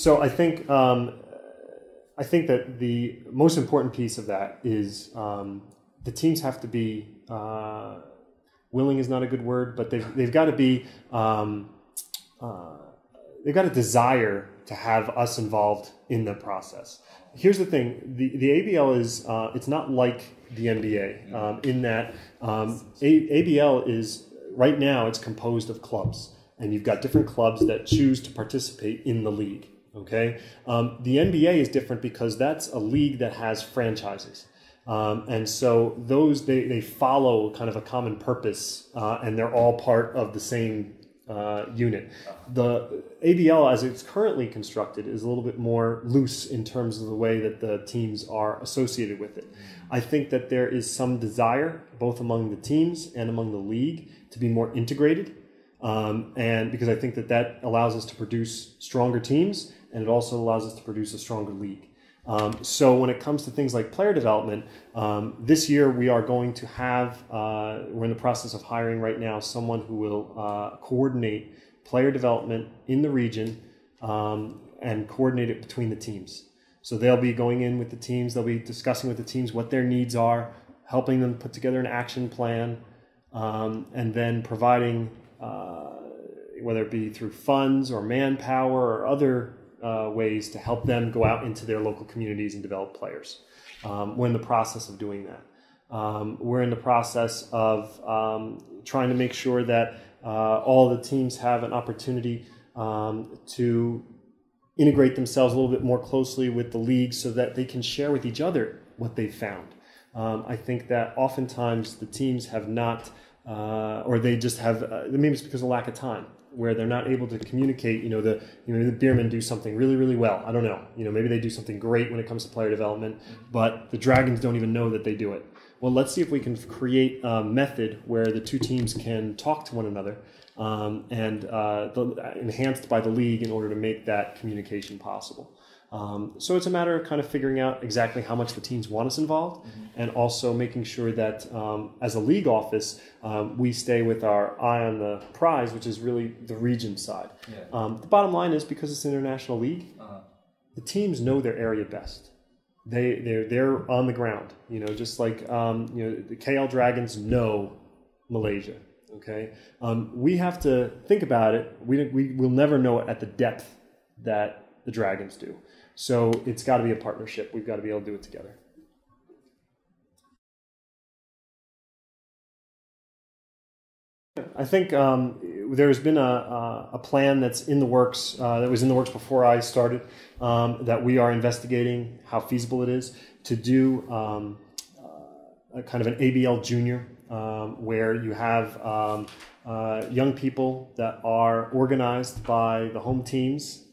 So I think that the most important piece of that is the teams have to be willing is not a good word, but they've got to be they've got a desire to have us involved in the process. Here's the thing: the ABL is it's not like the NBA in that ABL is right now it's composed of clubs, and you've got different clubs that choose to participate in the league. Okay, the NBA is different because that's a league that has franchises. And so those, they follow kind of a common purpose, and they're all part of the same unit. The ABL, as it's currently constructed, is a little bit more loose in terms of the way that the teams are associated with it. I think that there is some desire, both among the teams and among the league, to be more integrated. And because I think that that allows us to produce stronger teams, and it also allows us to produce a stronger league. So when it comes to things like player development, this year we are going to have, we're in the process of hiring right now someone who will coordinate player development in the region and coordinate it between the teams. So they'll be going in with the teams, they'll be discussing with the teams what their needs are, helping them put together an action plan, and then providing, whether it be through funds or manpower or other ways to help them go out into their local communities and develop players. We're in the process of doing that. We're in the process of trying to make sure that all the teams have an opportunity to integrate themselves a little bit more closely with the league so that they can share with each other what they've found. I think that oftentimes the teams have not, or they just have, maybe it's because of lack of time, where they're not able to communicate. The Beermen do something really, really well. I don't know. Maybe they do something great when it comes to player development, but the Dragons don't even know that they do it. Well, let's see if we can create a method where the two teams can talk to one another, and enhanced by the league in order to make that communication possible. So it's a matter of kind of figuring out exactly how much the teams want us involved, and also making sure that as a league office, we stay with our eye on the prize, which is really the region side. Yeah. The bottom line is, because it's an international league, the teams know their area best. They're on the ground, just like the KL Dragons know Malaysia. Okay, we have to think about it. We will never know it at the depth that the Dragons do. So it's got to be a partnership. We've got to be able to do it together. I think there's been a plan that's in the works, that was in the works before I started, that we are investigating how feasible it is to do a kind of an ABL junior, where you have young people that are organized by the home teams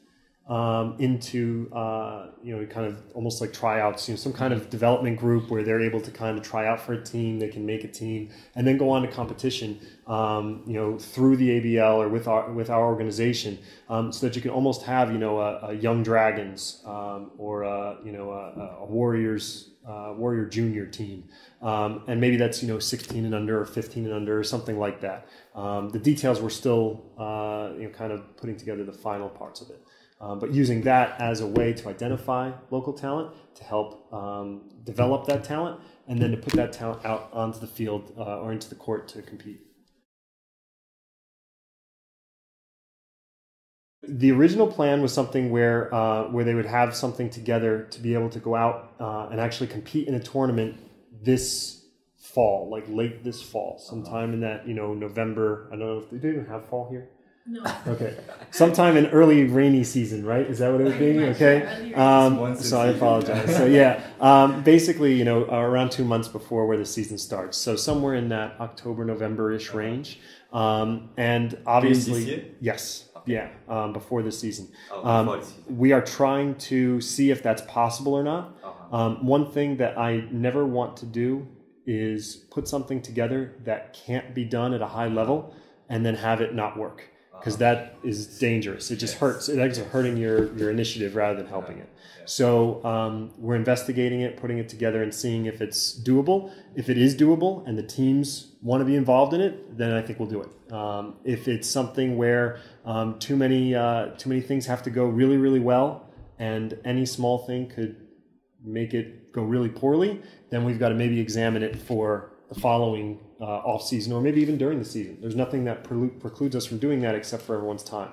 into kind of almost like tryouts, some kind of development group where they're able to kind of try out for a team, they can make a team, and then go on to competition, through the ABL or with our organization, so that you can almost have a Young Dragons or a Warrior Junior team, and maybe that's 16 and under or 15 and under or something like that. The details we're still kind of putting together the final parts of it. But using that as a way to identify local talent, to help develop that talent, and then to put that talent out onto the field or into the court to compete. The original plan was something where they would have something together to be able to go out and actually compete in a tournament this fall, like late this fall, sometime in that November. I don't know if they even have fall here. No. Okay. Sometime in early rainy season, right? Is that what it would be? Okay. So I apologize. So yeah, basically, around 2 months before where the season starts. So somewhere in that October, November-ish range. And obviously, this year? Yes. Okay. Yeah. Before the season. Before the season. We are trying to see if that's possible or not. One thing that I never want to do is put something together that can't be done at a high level and then have it not work. because that is dangerous. It just hurts. It ends up hurting your initiative rather than helping it. So we're investigating it, putting it together, and seeing if it's doable. If it is doable and the teams want to be involved in it, then I think we'll do it. If it's something where too many things have to go really, really well, and any small thing could make it go really poorly, then we've got to maybe examine it for the following off season, or maybe even during the season. There's nothing that precludes us from doing that except for everyone's time.